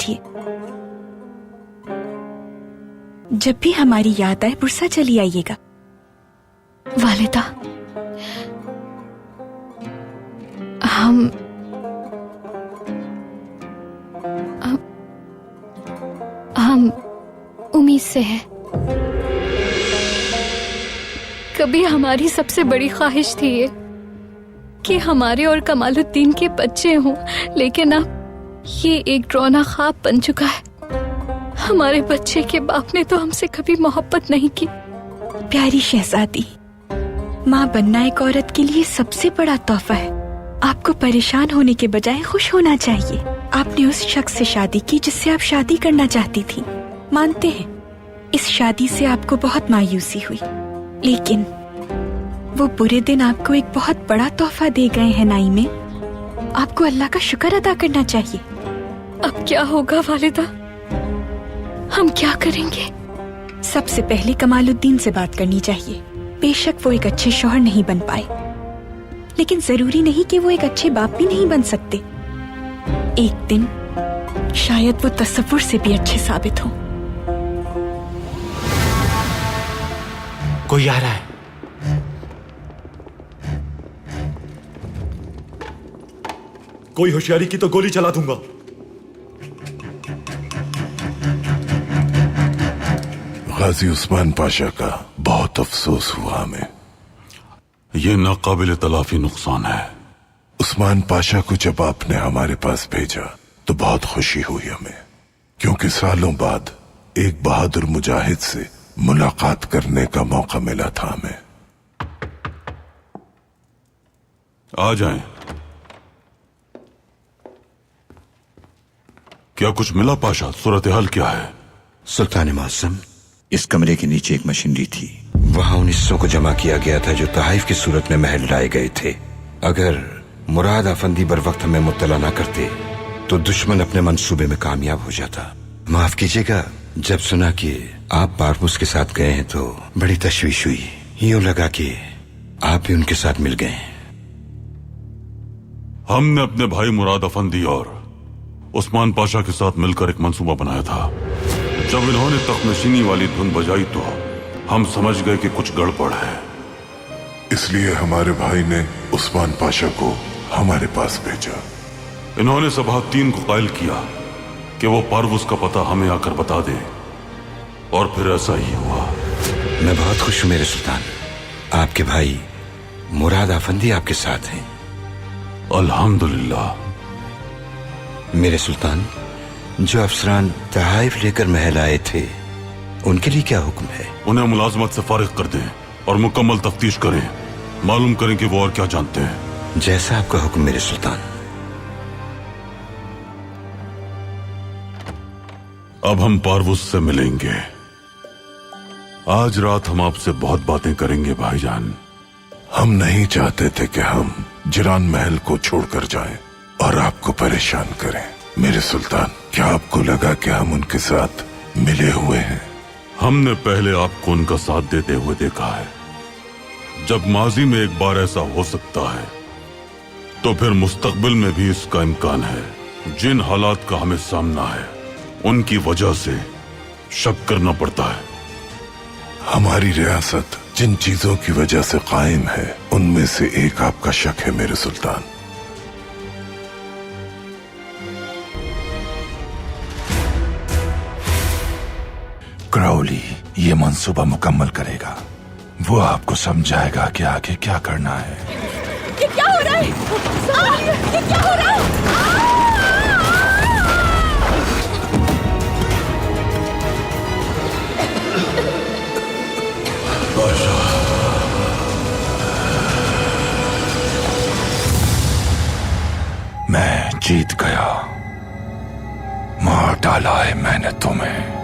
रखिए। जब भी हमारी याद आए बुरसा चली आइएगा। वालिदा, हम उम्मीद से हैं। कभी हमारी सबसे बड़ी ख्वाहिश थी ये कि हमारे और कमालुद्दीन के बच्चे हों, लेकिन अब ये एक डरावना ख्वाब बन चुका है। हमारे बच्चे के बाप ने तो हमसे कभी मोहब्बत नहीं की। प्यारी शहजादी, माँ बनना एक औरत के लिए सबसे बड़ा तोहफा है। आपको परेशान होने के बजाय खुश होना चाहिए। आपने उस शख्स से शादी की जिससे आप शादी करना चाहती थी। मानते हैं इस शादी से आपको बहुत मायूसी हुई, लेकिन वो बुरे दिन आपको एक बहुत बड़ा तोहफा दे गए हैं नाइमे। आपको अल्लाह का शुक्र अदा करना चाहिए। अब क्या होगा वालिदा? हम क्या करेंगे? सबसे पहले कमालुद्दीन से बात करनी चाहिए। बेशक वो एक अच्छे शौहर नहीं बन पाए, लेकिन जरूरी नहीं कि वो एक अच्छे बाप भी नहीं बन सकते। एक दिन शायद वो तसव्वुर से भी अच्छे साबित हो। कोई आ रहा है। कोई होशियारी की तो गोली चला दूंगा। गाजी उस्मान पाशा का बहुत अफसोस हुआ हमें। ये नाकाबिल तलाफी नुकसान है। उस्मान पाशा को जब आपने हमारे पास भेजा तो बहुत खुशी हुई हमें, क्योंकि सालों बाद एक बहादुर मुजाहिद से मुलाकात करने का मौका मिला था हमें। आ जाएं। क्या कुछ मिला पाशा? सूरत हाल क्या है? सुल्तान मुअज्जम, इस कमरे के नीचे एक मशीनरी थी। वहां उन हिस्सों को जमा किया गया था जो तहाइफ की सूरत में महल लाए गए थे। अगर मुराद अफंदी बर वक्त हमें मुत्तला न करते तो दुश्मन अपने मंसूबे में कामयाब हो जाता। माफ कीजिएगा, जब सुना कि आप पारवूस के साथ गए हैं तो बड़ी तशवीश हुई। यूं लगा कि आप भी उनके साथ मिल गए। हमने अपने भाई मुराद अफंदी और उस्मान पाशा के साथ मिलकर एक मंसूबा बनाया था। जब इन्होंने तख्तनशीनी वाली धुन बजाई तो हम समझ गए कि कुछ गड़बड़ है। इसलिए हमारे भाई ने उस्मान पाशा को हमारे पास भेजा। इन्होंने सभा 3 को कायल किया कि वो पारवूस का पता हमें आकर बता दे, और फिर ऐसा ही हुआ। मैं बहुत खुश हूं मेरे सुल्तान, आपके भाई मुराद अफंदी आपके साथ हैं। अल्हम्दुलिल्लाह। मेरे सुल्तान, जो अफसरान तहाइफ लेकर महल आए थे उनके लिए क्या हुक्म है? उन्हें मुलाजमत से फारिग कर दें और मुकम्मल तफ्तीश करें। मालूम करें कि वो और क्या जानते हैं। जैसा आपका हुक्म मेरे सुल्तान। अब हम पारवूस से मिलेंगे। आज रात हम आपसे बहुत बातें करेंगे भाईजान। हम नहीं चाहते थे कि हम जिरान महल को छोड़कर जाएं और आपको परेशान करें। मेरे सुल्तान, क्या आपको लगा कि हम उनके साथ मिले हुए हैं? हमने पहले आपको उनका साथ देते हुए देखा है। जब माजी में एक बार ऐसा हो सकता है तो फिर मुस्तकबिल में भी इसका इम्कान है। जिन हालात का हमें सामना है उनकी वजह से शक करना पड़ता है। हमारी रियासत जिन चीजों की वजह से कायम है उनमें से एक आपका शक है मेरे सुल्तान। क्राउली ये मंसूबा मुकम्मल करेगा। वो आपको समझाएगा कि आगे क्या करना है। ये क्या हो रहा है? ये क्या हो रहा है? मैं जीत गया। मार डाला है मैंने तुम्हें।